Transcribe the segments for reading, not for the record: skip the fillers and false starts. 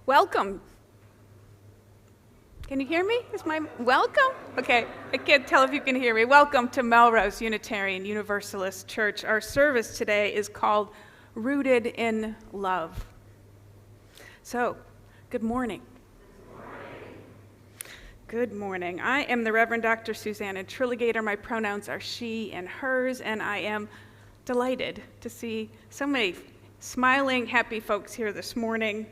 Welcome. Can you hear me? Welcome? Okay, I can't tell if you can hear me. Welcome to Melrose Unitarian Universalist Church. Our service today is called Rooted in Love. So, good morning. Good morning. I am the Reverend Dr. Susanna Trilligator. My pronouns are she and hers, and I am delighted to see so many smiling, happy folks here this morning.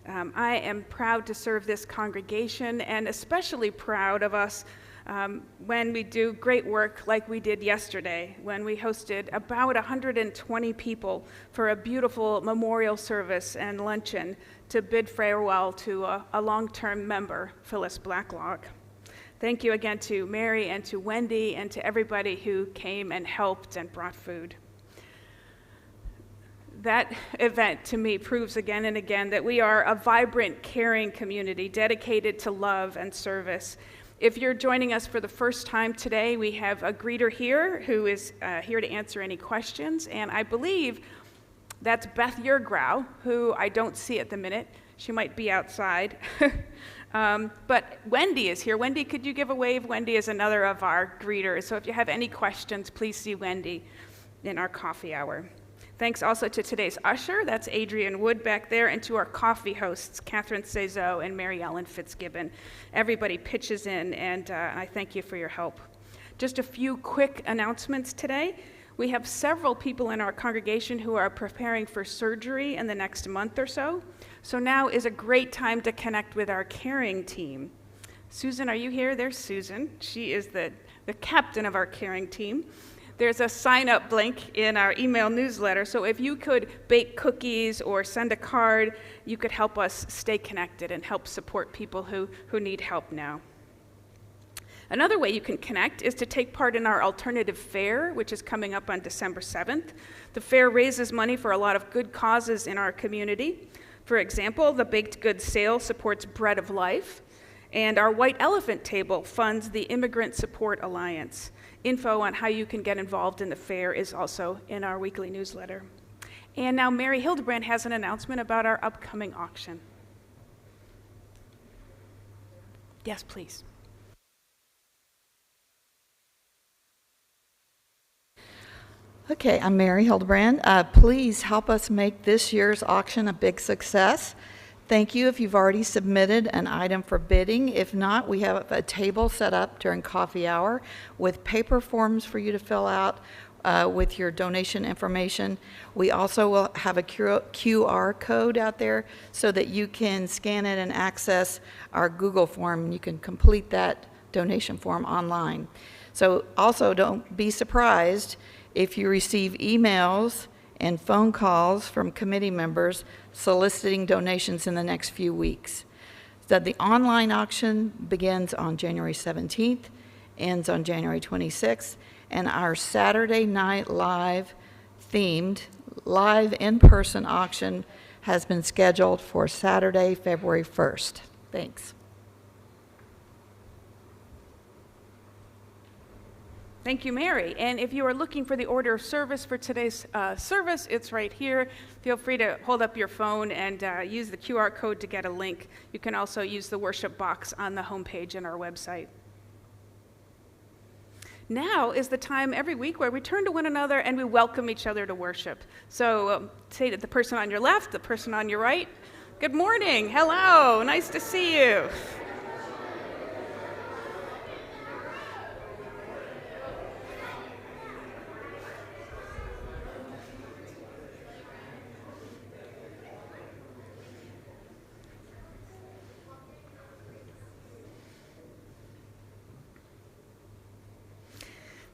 I am proud to serve this congregation, and especially proud of us when we do great work like we did yesterday, when we hosted about 120 people for a beautiful memorial service and luncheon to bid farewell to a long-term member, Phyllis Blacklock. Thank you again to Mary and to Wendy and to everybody who came and helped and brought food. That event, to me, proves again and again that we are a vibrant, caring community dedicated to love and service. If you're joining us for the first time today, we have a greeter here who is here to answer any questions, and I believe that's Beth Yergrau, who I don't see at the minute. She might be outside. But Wendy is here. Wendy, could you give a wave? Wendy is another of our greeters, so if you have any questions, please see Wendy in our coffee hour. Thanks also to today's usher, that's Adrian Wood back there, and to our coffee hosts, Catherine Cezot and Mary Ellen Fitzgibbon. Everybody pitches in, and I thank you for your help. Just a few quick announcements today. We have several people in our congregation who are preparing for surgery in the next month or so. So now is a great time to connect with our caring team. Susan, are you here? There's Susan. She is the captain of our caring team. There's a sign-up link in our email newsletter, so if you could bake cookies or send a card, you could help us stay connected and help support people who need help now. Another way you can connect is to take part in our alternative fair, which is coming up on December 7th. The fair raises money for a lot of good causes in our community. For example, the baked goods sale supports Bread of Life, and our White Elephant table funds the Immigrant Support Alliance. Info on how you can get involved in the fair is also in our weekly newsletter. And now Mary Hildebrand has an announcement about our upcoming auction. Yes, please. Okay, I'm Mary Hildebrand. Please help us make this year's auction a big success. Thank you if you've already submitted an item for bidding. If not, we have a table set up during coffee hour with paper forms for you to fill out with your donation information. We also will have a QR code out there so that you can scan it and access our Google form. You can complete that donation form online. So also don't be surprised if you receive emails and phone calls from committee members soliciting donations in the next few weeks. So the online auction begins on January 17th, ends on January 26th, and our Saturday night live in-person auction has been scheduled for Saturday, February 1st. Thanks. Thank you, Mary. And if you are looking for the order of service for today's service, it's right here. Feel free to hold up your phone and use the QR code to get a link. You can also use the worship box on the homepage in our website. Now is the time every week where we turn to one another and we welcome each other to worship. So say to the person on your left, the person on your right, good morning, hello, nice to see you.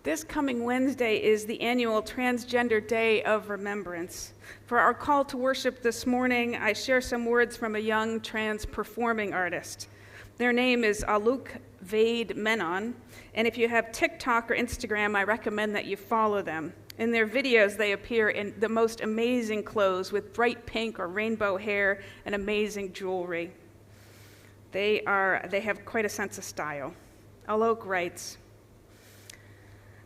This coming Wednesday is the annual Transgender Day of Remembrance. For our call to worship this morning, I share some words from a young trans performing artist. Their name is Aluk Vade Menon, and if you have TikTok or Instagram, I recommend that you follow them. In their videos, they appear in the most amazing clothes with bright pink or rainbow hair and amazing jewelry. They have quite a sense of style. Alok writes,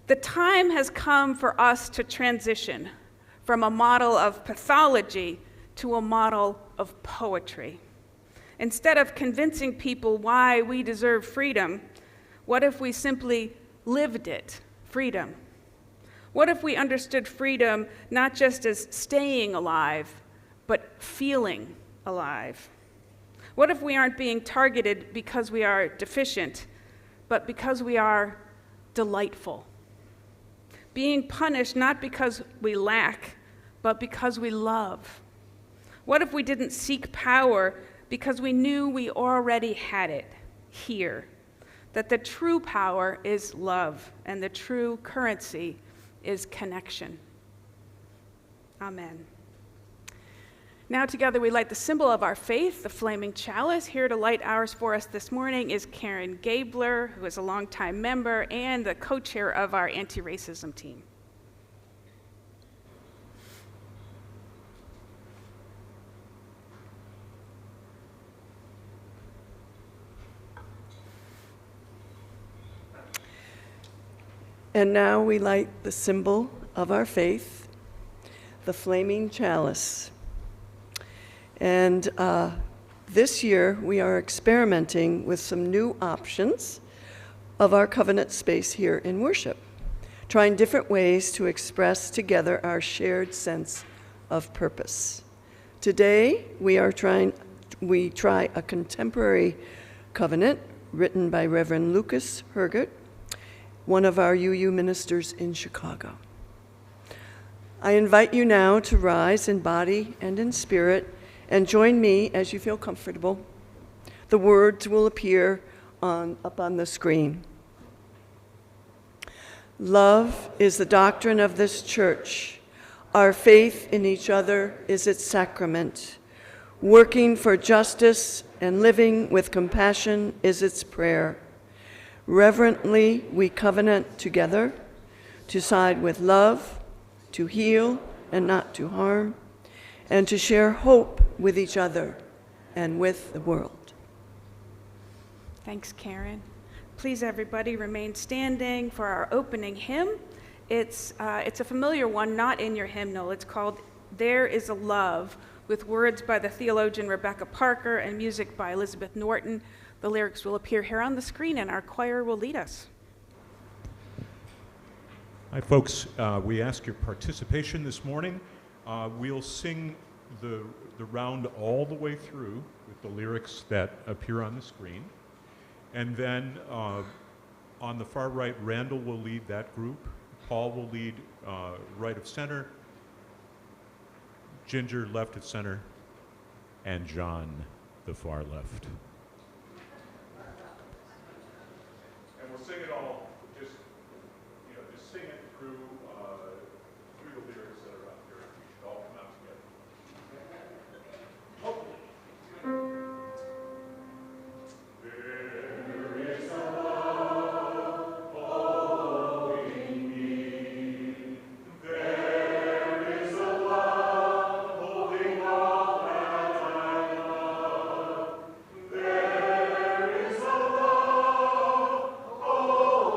"The time has come for us to transition from a model of pathology to a model of poetry. Instead of convincing people why we deserve freedom, what if we simply lived it, freedom? What if we understood freedom not just as staying alive, but feeling alive? What if we aren't being targeted because we are deficient, but because we are delightful? Being punished not because we lack, but because we love. What if we didn't seek power because we knew we already had it here? That the true power is love, and the true currency is connection. Amen. Now together we light the symbol of our faith, the flaming chalice. Here to light ours for us this morning is Karen Gabler, who is a longtime member and the co-chair of our anti-racism team. And now we light the symbol of our faith, the flaming chalice. And this year we are experimenting with some new options of our covenant space here in worship, trying different ways to express together our shared sense of purpose. Today we try a contemporary covenant written by Reverend Lucas Hergert, one of our UU ministers in Chicago. I invite you now to rise in body and in spirit and join me as you feel comfortable. The words will appear up on the screen. Love is the doctrine of this church. Our faith in each other is its sacrament. Working for justice and living with compassion is its prayer. Reverently, we covenant together to side with love, to heal and not to harm, and to share hope with each other and with the world. Thanks, Karen. Please, everybody, remain standing for our opening hymn. It's a familiar one, not in your hymnal. It's called There Is a Love, with words by the theologian Rebecca Parker and music by Elizabeth Norton. The lyrics will appear here on the screen, and our choir will lead us. Hi, folks. We ask your participation this morning. We'll sing the round all the way through with the lyrics that appear on the screen. And then on the far right, Randall will lead that group. Paul will lead right of center, Ginger left of center, and John the far left. And we'll sing it all, just sing it through the lyrics that are up here. We should all come out together. Hopefully. There is a love following me. There is a love holding all that I love. There is a love holding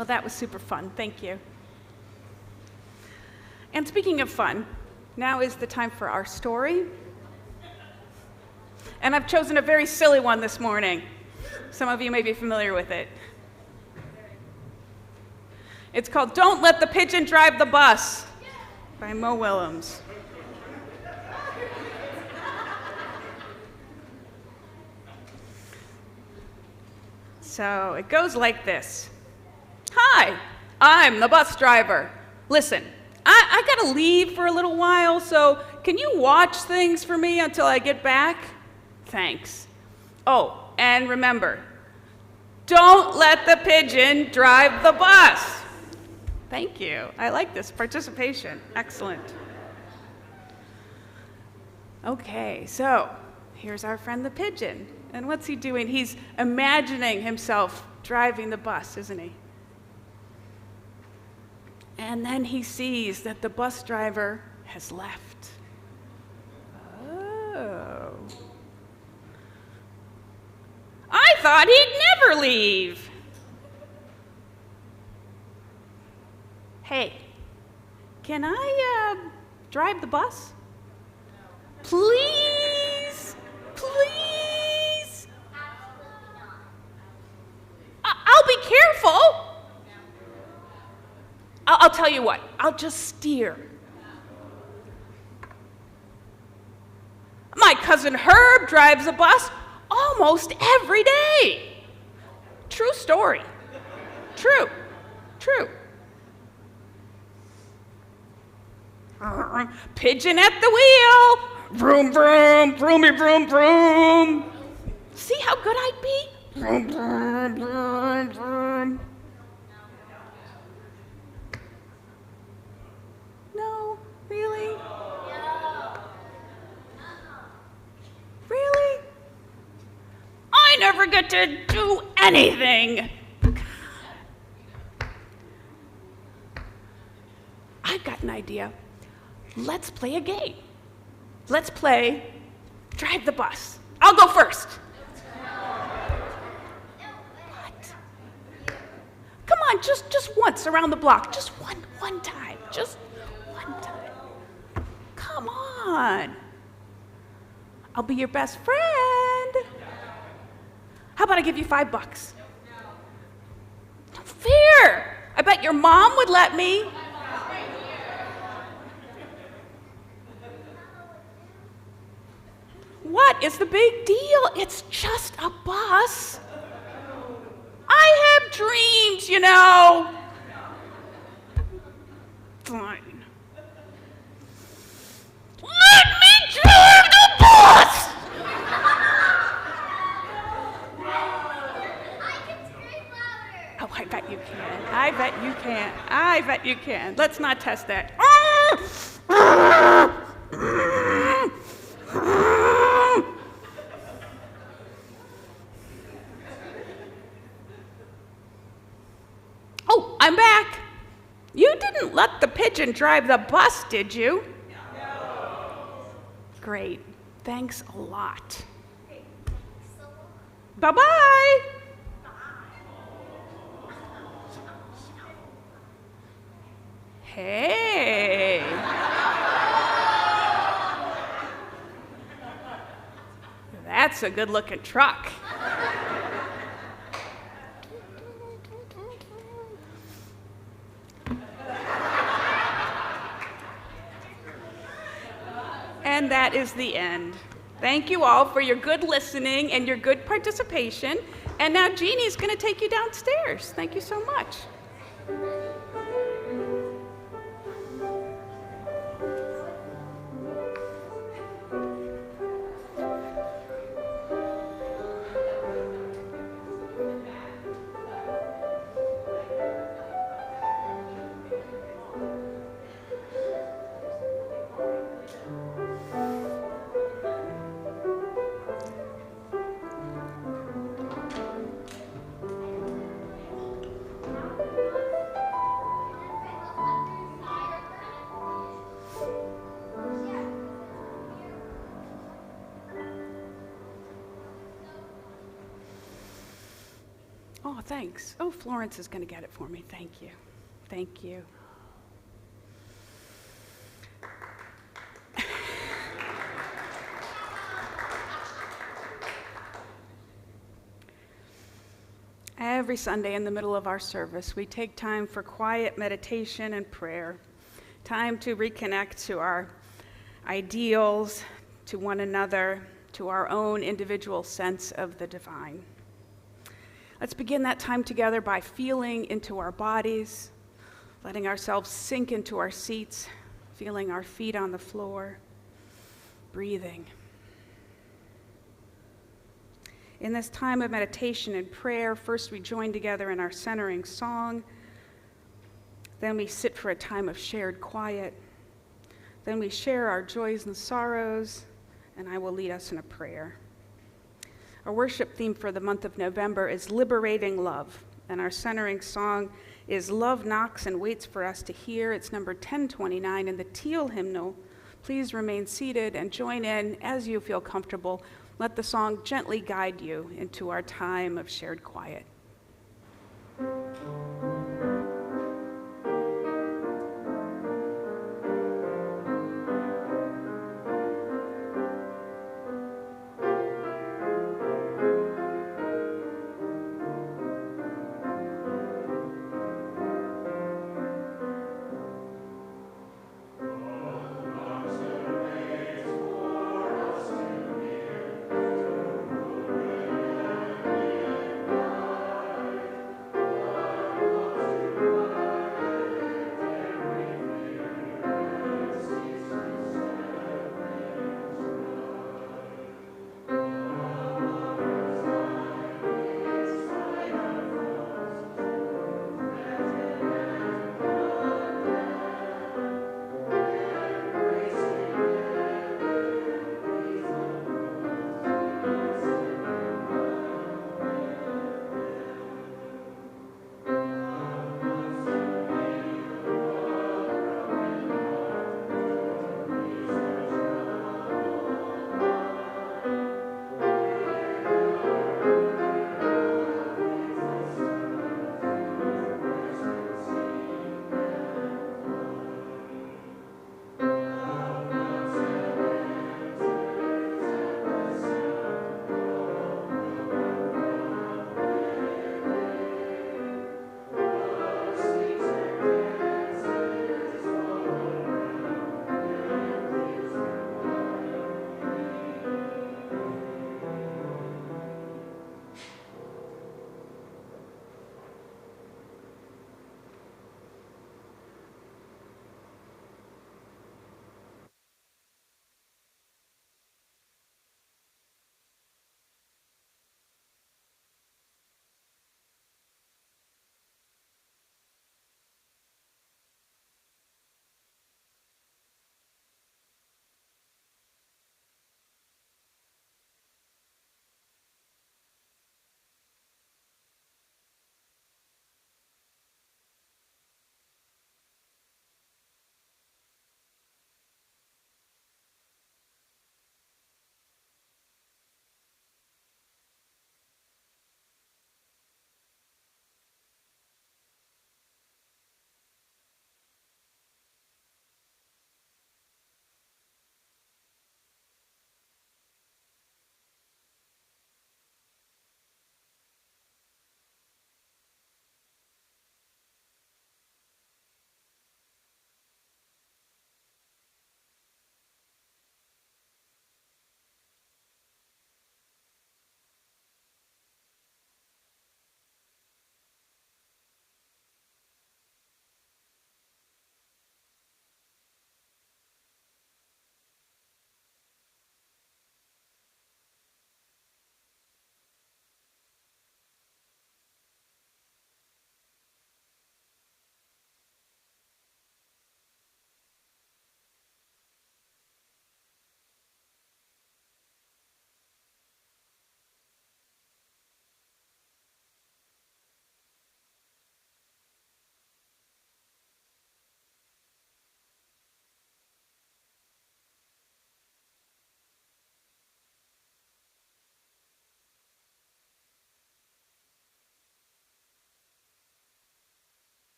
Well, that was super fun. Thank you. And speaking of fun, now is the time for our story. And I've chosen a very silly one this morning. Some of you may be familiar with it. It's called Don't Let the Pigeon Drive the Bus by Mo Willems. So it goes like this. Hi, I'm the bus driver. Listen, I gotta leave for a little while, so can you watch things for me until I get back? Thanks. Oh, and remember, don't let the pigeon drive the bus. Thank you. I like this participation. Excellent. Okay, so here's our friend the pigeon. And what's he doing? He's imagining himself driving the bus, isn't he? And then he sees that the bus driver has left. Oh. I thought he'd never leave. Hey, can I drive the bus? Please, please. I'll be careful. I'll tell you what, I'll just steer. My cousin Herb drives a bus almost every day. True story. True. Pigeon at the wheel. Vroom, vroom, vroomy, vroom, vroom. See how good I'd be? Vroom, vroom, vroom, vroom. No, really? Really? I never get to do anything. I've got an idea. Let's play a game. Let's play Drive the Bus. I'll go first. What? Come on, just once around the block. Just one time. Just one time. Come on. I'll be your best friend. How about I give you $5? Not fair. I bet your mom would let me. What is the big deal? It's just a bus. I have dreams, you know. Fine. Let me drive the bus! Oh, I bet you can. I bet you can. I bet you can. Let's not test that. Oh, I'm back. You didn't let the pigeon drive the bus, did you? No. Great. Thanks a lot. Bye-bye. Hey. That's a good-looking truck. And that is the end. Thank you all for your good listening and your good participation. And now Jeannie's going to take you downstairs. Thank you so much. Oh, thanks. Oh, Florence is going to get it for me. Thank you. Thank you. Every Sunday in the middle of our service, we take time for quiet meditation and prayer, time to reconnect to our ideals, to one another, to our own individual sense of the divine. Let's begin that time together by feeling into our bodies, letting ourselves sink into our seats, feeling our feet on the floor, breathing. In this time of meditation and prayer, first we join together in our centering song. Then we sit for a time of shared quiet. Then we share our joys and sorrows, and I will lead us in a prayer. Our worship theme for the month of November is Liberating Love, and our centering song is Love Knocks and Waits for Us to Hear. It's number 1029 in the Teal hymnal. Please remain seated and join in as you feel comfortable. Let the song gently guide you into our time of shared quiet.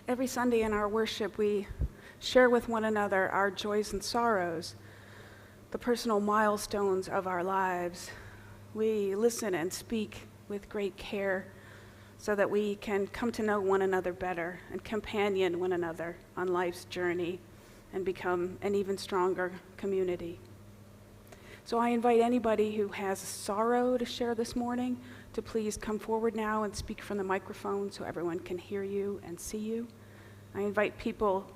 Every Sunday in our worship, we share with one another our joys and sorrows, the personal milestones of our lives. We listen and speak with great care so that we can come to know one another better and companion one another on life's journey and become an even stronger community. So I invite anybody who has sorrow to share this morning to please come forward now and speak from the microphone so everyone can hear you and see you. I invite people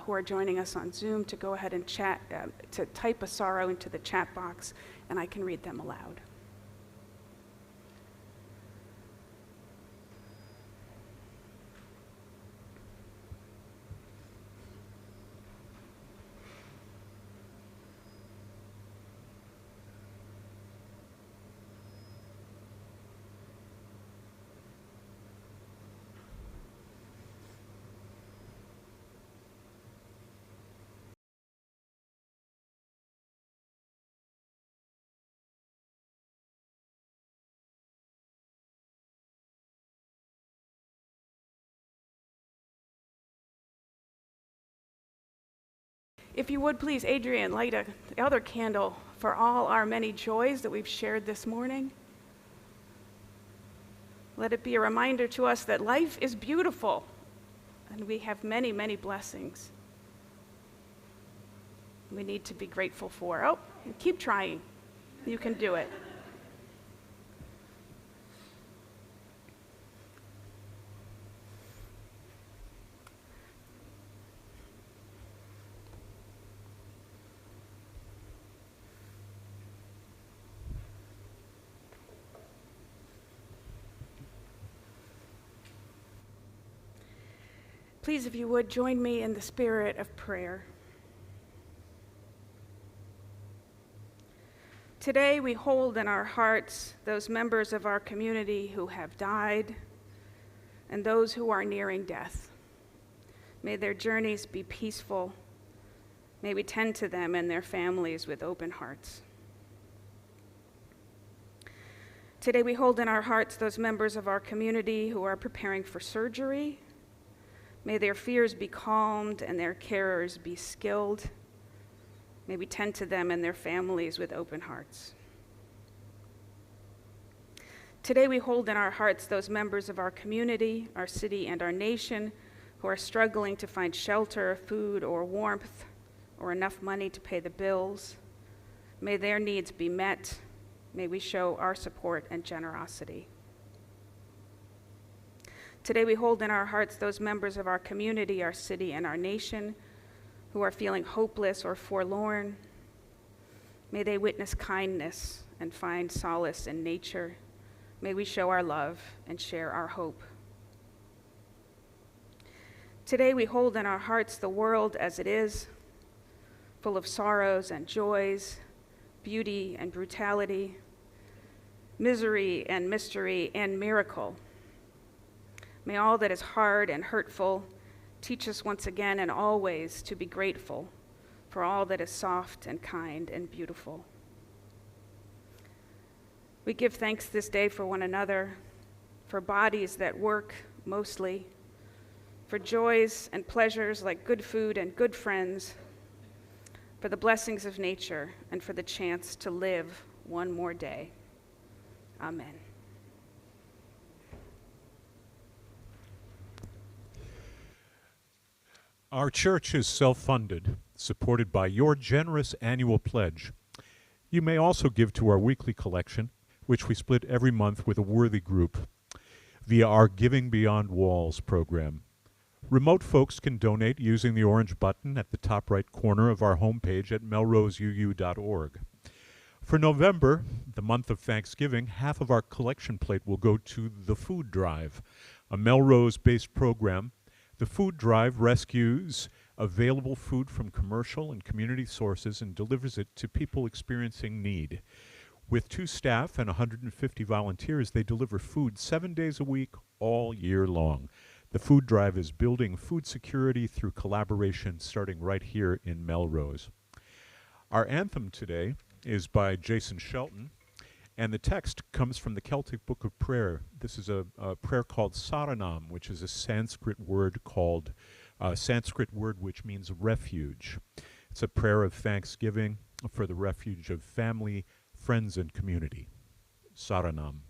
who are joining us on Zoom to go ahead and chat, to type a sorrow into the chat box, and I can read them aloud. If you would please, Adrian, light the other candle for all our many joys that we've shared this morning. Let it be a reminder to us that life is beautiful and we have many, many blessings we need to be grateful for. Oh, keep trying. You can do it. Please, if you would, join me in the spirit of prayer. Today, we hold in our hearts those members of our community who have died and those who are nearing death. May their journeys be peaceful. May we tend to them and their families with open hearts. Today, we hold in our hearts those members of our community who are preparing for surgery. May their fears be calmed and their carers be skilled. May we tend to them and their families with open hearts. Today we hold in our hearts those members of our community, our city, and our nation who are struggling to find shelter, food, or warmth, or enough money to pay the bills. May their needs be met. May we show our support and generosity. Today we hold in our hearts those members of our community, our city, and our nation who are feeling hopeless or forlorn. May they witness kindness and find solace in nature. May we show our love and share our hope. Today we hold in our hearts the world as it is, full of sorrows and joys, beauty and brutality, misery and mystery and miracle. May all that is hard and hurtful teach us once again and always to be grateful for all that is soft and kind and beautiful. We give thanks this day for one another, for bodies that work mostly, for joys and pleasures like good food and good friends, for the blessings of nature, and for the chance to live one more day. Amen. Our church is self-funded, supported by your generous annual pledge. You may also give to our weekly collection, which we split every month with a worthy group, via our Giving Beyond Walls program. Remote folks can donate using the orange button at the top right corner of our homepage at melroseuu.org. For November, the month of Thanksgiving, half of our collection plate will go to the Food Drive, a Melrose-based program. The Food Drive rescues available food from commercial and community sources and delivers it to people experiencing need. With 2 staff and 150 volunteers, they deliver food 7 days a week, all year long. The Food Drive is building food security through collaboration starting right here in Melrose. Our anthem today is by Jason Shelton, And the text comes from the Celtic Book of Prayer. This is a prayer called Saranam, which is a Sanskrit word which means refuge. It's a prayer of thanksgiving for the refuge of family, friends, and community. Saranam.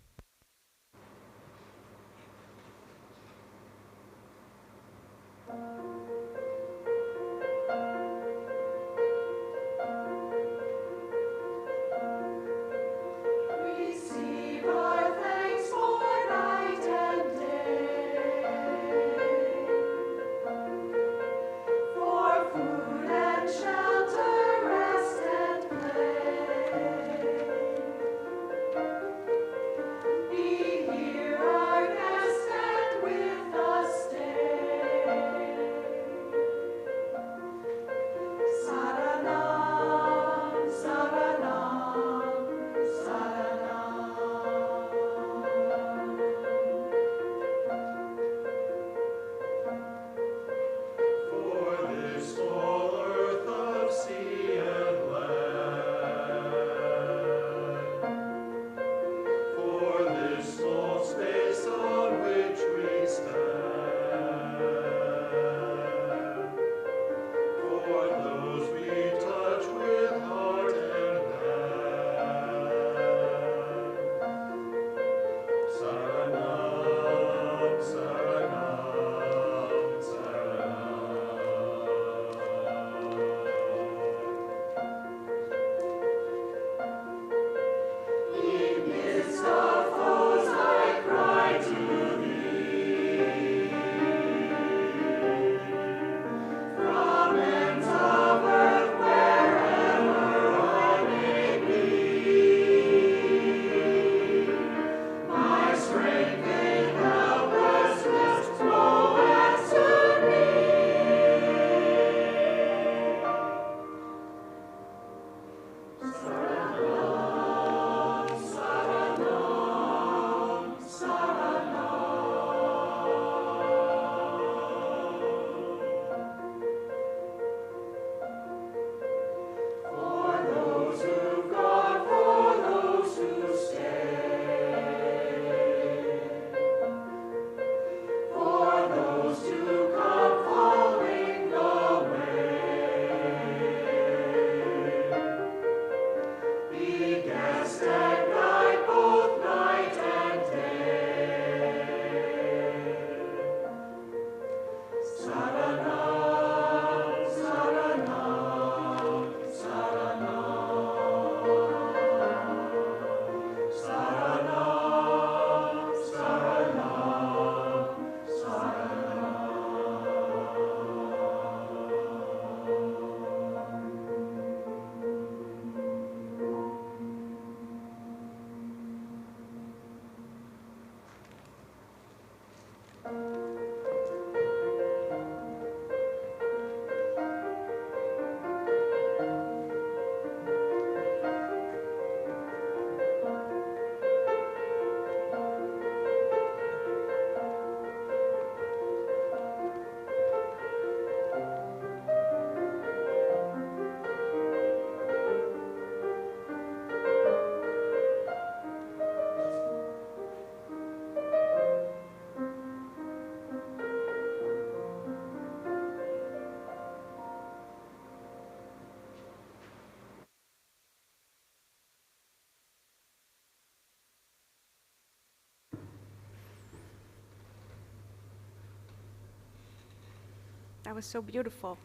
That was so beautiful.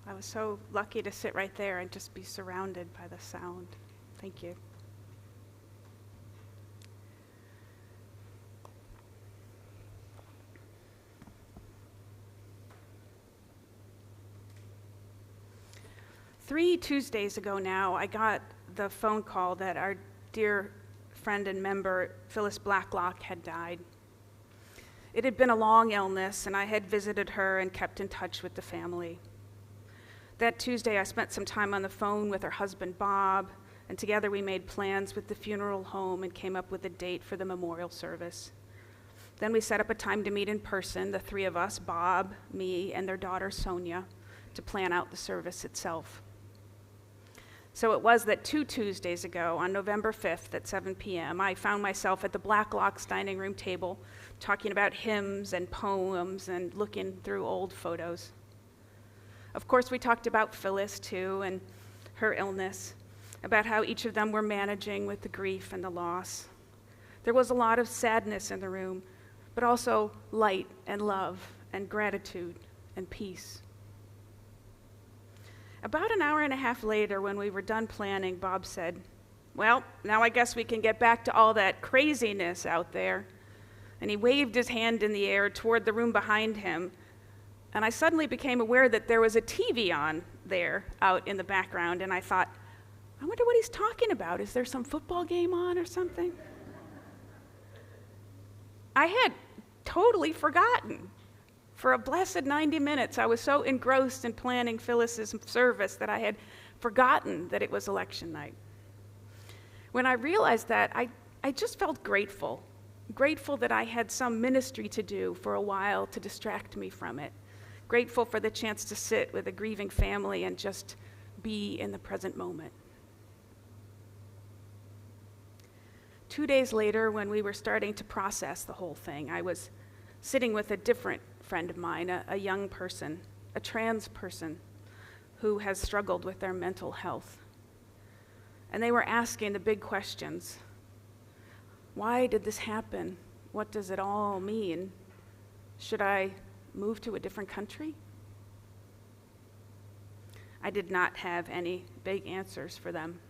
I was so lucky to sit right there and just be surrounded by the sound. Thank you. Three Tuesdays ago now, I got the phone call that our dear friend and member, Phyllis Blacklock, had died. It had been a long illness, and I had visited her and kept in touch with the family. That Tuesday, I spent some time on the phone with her husband, Bob, and together we made plans with the funeral home and came up with a date for the memorial service. Then we set up a time to meet in person, the three of us, Bob, me, and their daughter, Sonia, to plan out the service itself. So it was that 2 Tuesdays ago, on November 5th at 7 p.m., I found myself at the Blacklock's dining room table talking about hymns and poems and looking through old photos. Of course, we talked about Phyllis, too, and her illness, about how each of them were managing with the grief and the loss. There was a lot of sadness in the room, but also light and love and gratitude and peace. About an hour and a half later, when we were done planning, Bob said, "Well, now I guess we can get back to all that craziness out there." And he waved his hand in the air toward the room behind him, and I suddenly became aware that there was a TV on there out in the background, and I thought, I wonder what he's talking about. Is there some football game on or something? I had totally forgotten. For a blessed 90 minutes, I was so engrossed in planning Phyllis's service that I had forgotten that it was election night. When I realized that, I just felt grateful that I had some ministry to do for a while to distract me from it, grateful for the chance to sit with a grieving family and just be in the present moment. 2 days later, when we were starting to process the whole thing, I was sitting with a different friend of mine, a young person, a trans person who has struggled with their mental health. And they were asking the big questions. Why did this happen? What does it all mean? Should I move to a different country? I did not have any big answers for them.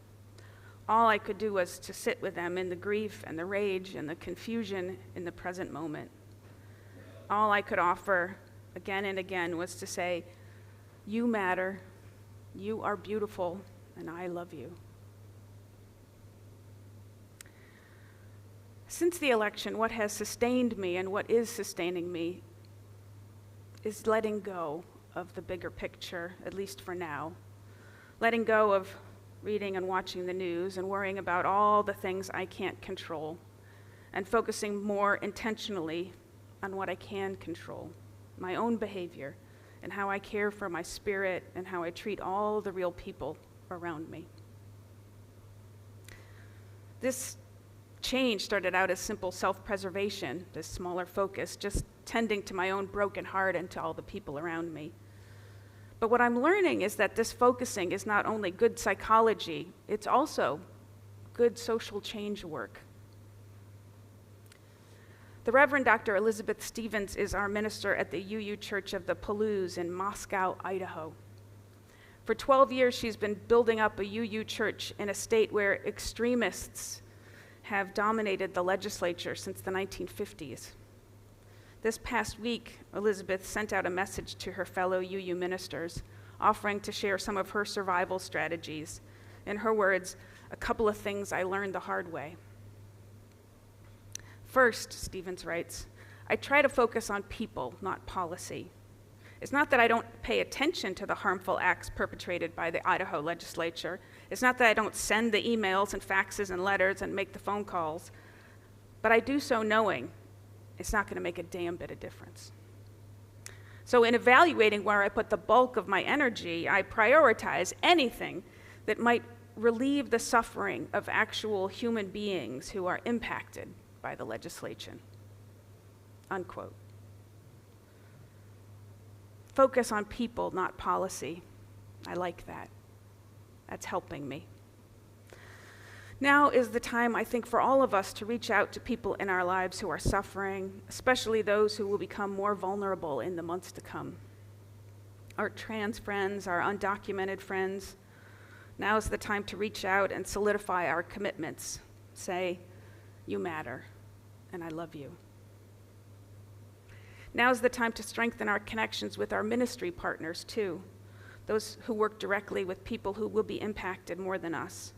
All I could do was to sit with them in the grief and the rage and the confusion in the present moment. All I could offer again and again was to say, "You matter, you are beautiful, and I love you." Since the election, what has sustained me and what is sustaining me is letting go of the bigger picture, at least for now. Letting go of reading and watching the news and worrying about all the things I can't control, and focusing more intentionally on what I can control, my own behavior, and how I care for my spirit and how I treat all the real people around me. This change started out as simple self-preservation, this smaller focus, just tending to my own broken heart and to all the people around me. But what I'm learning is that this focusing is not only good psychology, it's also good social change work. The Reverend Dr. Elizabeth Stevens is our minister at the UU Church of the Palouse in Moscow, Idaho. For 12 years, she's been building up a UU church in a state where extremists have dominated the legislature since the 1950s. This past week, Elizabeth sent out a message to her fellow UU ministers, offering to share some of her survival strategies. In her words, "A couple of things I learned the hard way." First, Stevens writes, "I try to focus on people, not policy. It's not that I don't pay attention to the harmful acts perpetrated by the Idaho legislature. It's not that I don't send the emails and faxes and letters and make the phone calls, but I do so knowing it's not going to make a damn bit of difference. So in evaluating where I put the bulk of my energy, I prioritize anything that might relieve the suffering of actual human beings who are impacted by the legislation." Unquote. Focus on people, not policy. I like that. That's helping me. Now is the time, I think, for all of us to reach out to people in our lives who are suffering, especially those who will become more vulnerable in the months to come. Our trans friends, our undocumented friends. Now is the time to reach out and solidify our commitments. Say, "You matter, and I love you." Now is the time to strengthen our connections with our ministry partners, too, those who work directly with people who will be impacted more than us.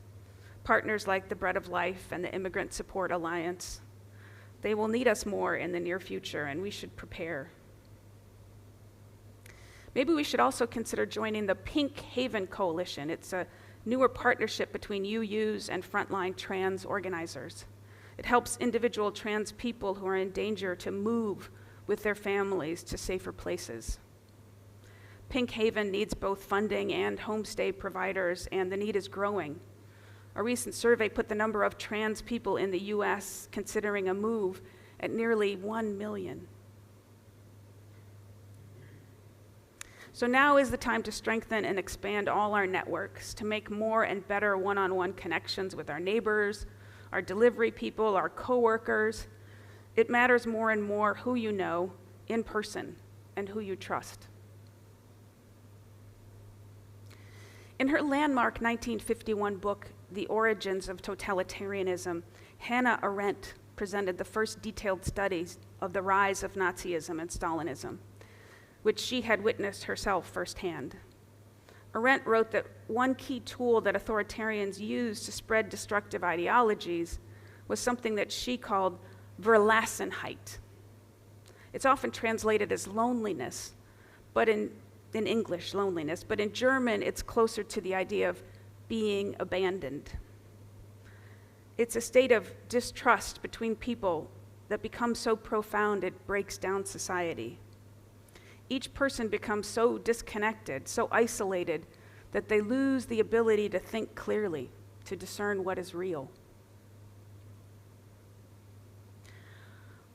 Partners like the Bread of Life and the Immigrant Support Alliance. They will need us more in the near future, and we should prepare. Maybe we should also consider joining the Pink Haven Coalition. It's a newer partnership between UUs and frontline trans organizers. It helps individual trans people who are in danger to move with their families to safer places. Pink Haven needs both funding and homestay providers, and the need is growing. A recent survey put the number of trans people in the U.S. considering a move at nearly 1 million. So now is the time to strengthen and expand all our networks, to make more and better one-on-one connections with our neighbors, our delivery people, our coworkers. It matters more and more who you know in person and who you trust. In her landmark 1951 book, The Origins of Totalitarianism, Hannah Arendt presented the first detailed studies of the rise of Nazism and Stalinism, which she had witnessed herself firsthand. Arendt wrote that one key tool that authoritarians used to spread destructive ideologies was something that she called Verlassenheit. It's often translated as loneliness, but in English, loneliness, but in German, it's closer to the idea of being abandoned. It's a state of distrust between people that becomes so profound it breaks down society. Each person becomes so disconnected, so isolated, that they lose the ability to think clearly, to discern what is real.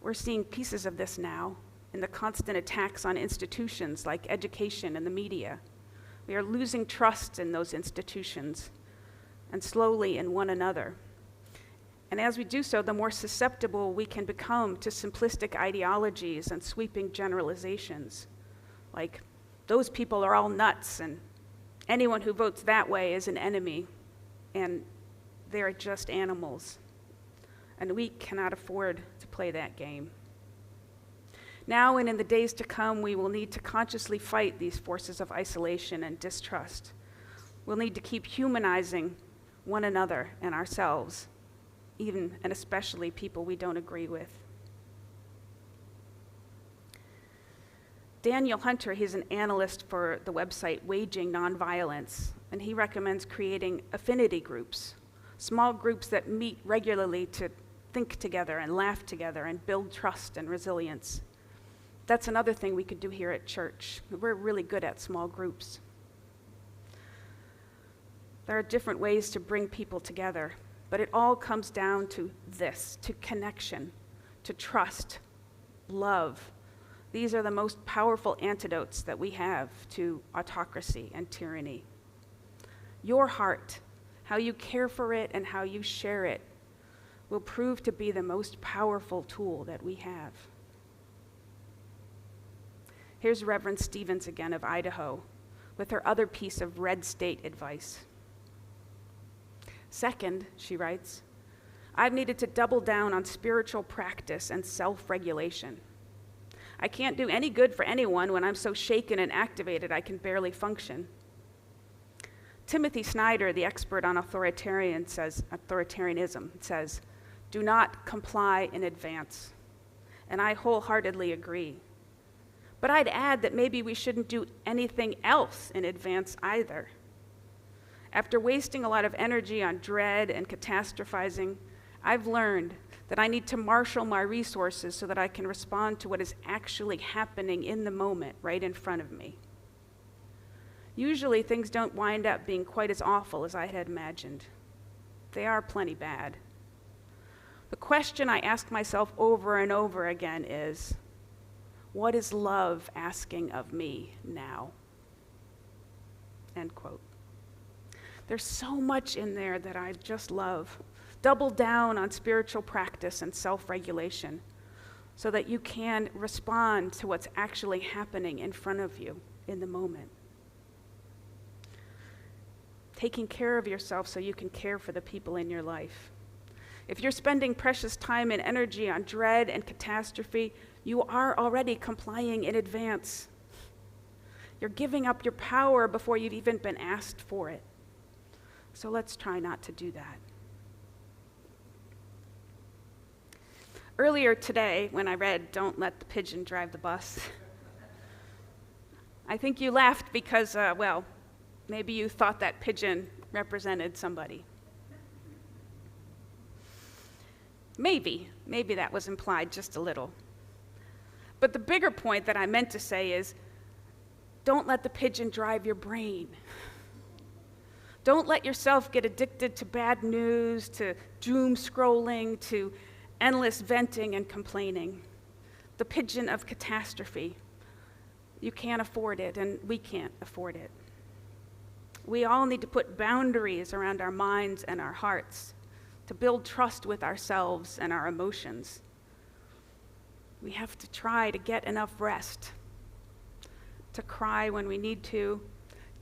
We're seeing pieces of this now in the constant attacks on institutions like education and the media. We are losing trust in those institutions and slowly in one another. And as we do so, the more susceptible we can become to simplistic ideologies and sweeping generalizations. Like, those people are all nuts, and anyone who votes that way is an enemy, and they're just animals. And we cannot afford to play that game. Now and in the days to come, we will need to consciously fight these forces of isolation and distrust. We'll need to keep humanizing one another and ourselves, even and especially people we don't agree with. Daniel Hunter, he's an analyst for the website Waging Nonviolence, and he recommends creating affinity groups, small groups that meet regularly to think together and laugh together and build trust and resilience. That's another thing we could do here at church. We're really good at small groups. There are different ways to bring people together, but it all comes down to this, to connection, to trust, love. These are the most powerful antidotes that we have to autocracy and tyranny. Your heart, how you care for it and how you share it, will prove to be the most powerful tool that we have. Here's Reverend Stevens again of Idaho with her other piece of red state advice. Second, she writes, I've needed to double down on spiritual practice and self-regulation. I can't do any good for anyone when I'm so shaken and activated I can barely function. Timothy Snyder, the expert on authoritarianism, says, do not comply in advance. And I wholeheartedly agree. But I'd add that maybe we shouldn't do anything else in advance either. After wasting a lot of energy on dread and catastrophizing, I've learned that I need to marshal my resources so that I can respond to what is actually happening in the moment right in front of me. Usually things don't wind up being quite as awful as I had imagined. They are plenty bad. The question I ask myself over and over again is, what is love asking of me now? End quote. There's so much in there that I just love. Double down on spiritual practice and self-regulation so that you can respond to what's actually happening in front of you in the moment. Taking care of yourself so you can care for the people in your life. If you're spending precious time and energy on dread and catastrophe, you are already complying in advance. You're giving up your power before you've even been asked for it. So let's try not to do that. Earlier today, when I read, "Don't let the pigeon drive the bus," I think you laughed because, maybe you thought that pigeon represented somebody. Maybe that was implied just a little. But the bigger point that I meant to say is, Don't let the pigeon drive your brain. Don't let yourself get addicted to bad news, to doom scrolling, to endless venting and complaining. The pigeon of catastrophe. You can't afford it, and we can't afford it. We all need to put boundaries around our minds and our hearts to build trust with ourselves and our emotions. We have to try to get enough rest, to cry when we need to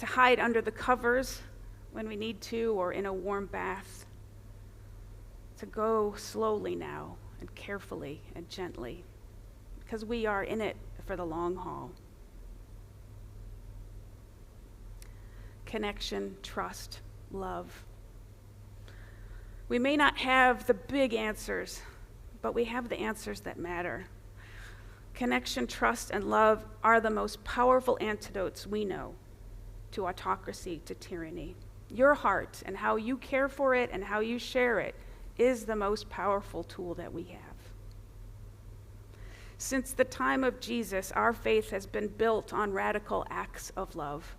hide under the covers when we need to, or in a warm bath, to go slowly now and carefully and gently, because we are in it for the long haul. Connection, trust, love. We may not have the big answers, but we have the answers that matter. Connection, trust, and love are the most powerful antidotes we know to autocracy, to tyranny. Your heart and how you care for it and how you share it is the most powerful tool that we have. Since the time of Jesus, our faith has been built on radical acts of love.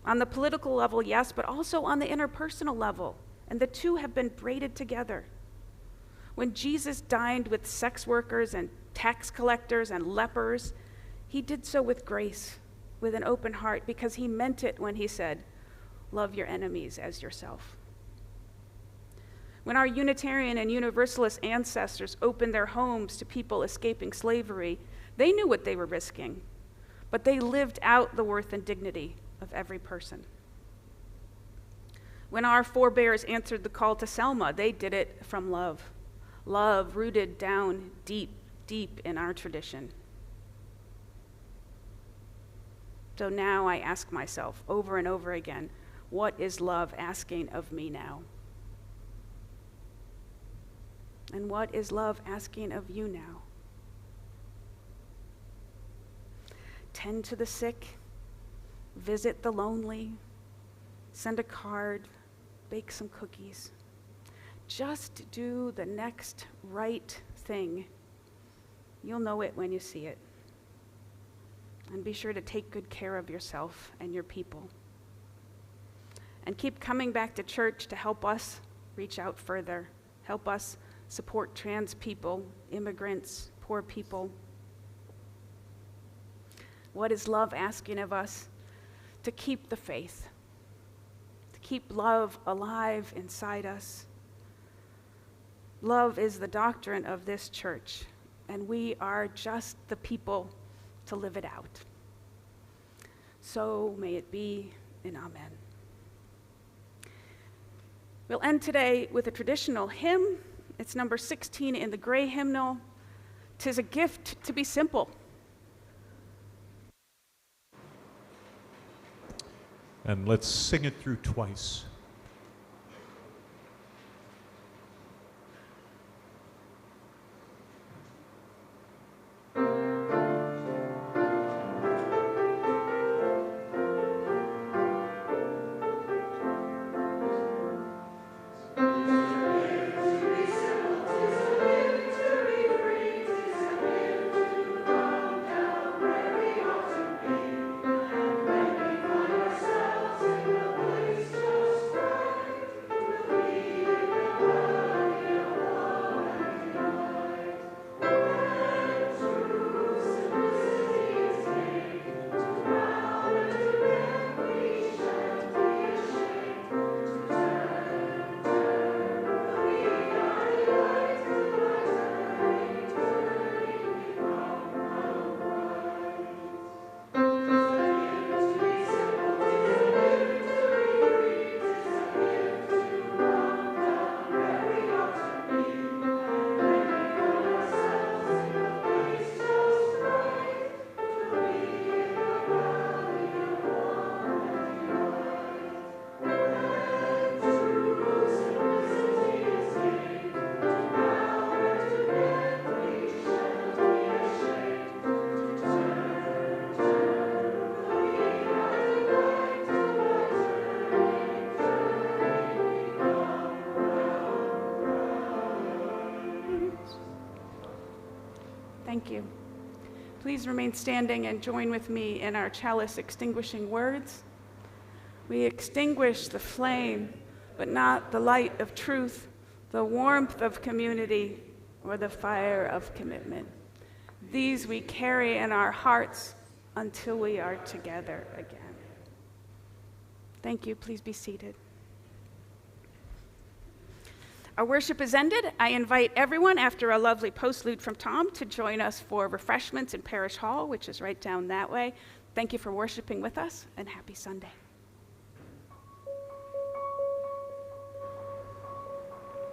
On the political level, yes, but also on the interpersonal level, and the two have been braided together. When Jesus dined with sex workers and tax collectors and lepers, he did so with grace, with an open heart, because he meant it when he said, "Love your enemies as yourself." When our Unitarian and Universalist ancestors opened their homes to people escaping slavery, they knew what they were risking, but they lived out the worth and dignity of every person. When our forebears answered the call to Selma, they did it from love. Love rooted down deep, deep in our tradition. So now I ask myself over and over again, what is love asking of me now? And what is love asking of you now? Tend to the sick, visit the lonely, send a card, bake some cookies. Just do the next right thing. You'll know it when you see it. And be sure to take good care of yourself and your people. And keep coming back to church to help us reach out further, help us support trans people, immigrants, poor people. What is love asking of us? To keep the faith, to keep love alive inside us. Love is the doctrine of this church, and we are just the people to live it out. So may it be, and amen. We'll end today with a traditional hymn. It's number 16 in the gray hymnal. 'Tis a gift to be simple. And let's sing it through twice. Please remain standing and join with me in our chalice extinguishing words. We extinguish the flame, but not the light of truth, the warmth of community, or the fire of commitment. These we carry in our hearts until we are together again. Thank you. Please be seated. Our worship is ended. I invite everyone, after a lovely postlude from Tom, to join us for refreshments in Parish Hall, which is right down that way. Thank you for worshiping with us, and happy Sunday.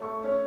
Thank you.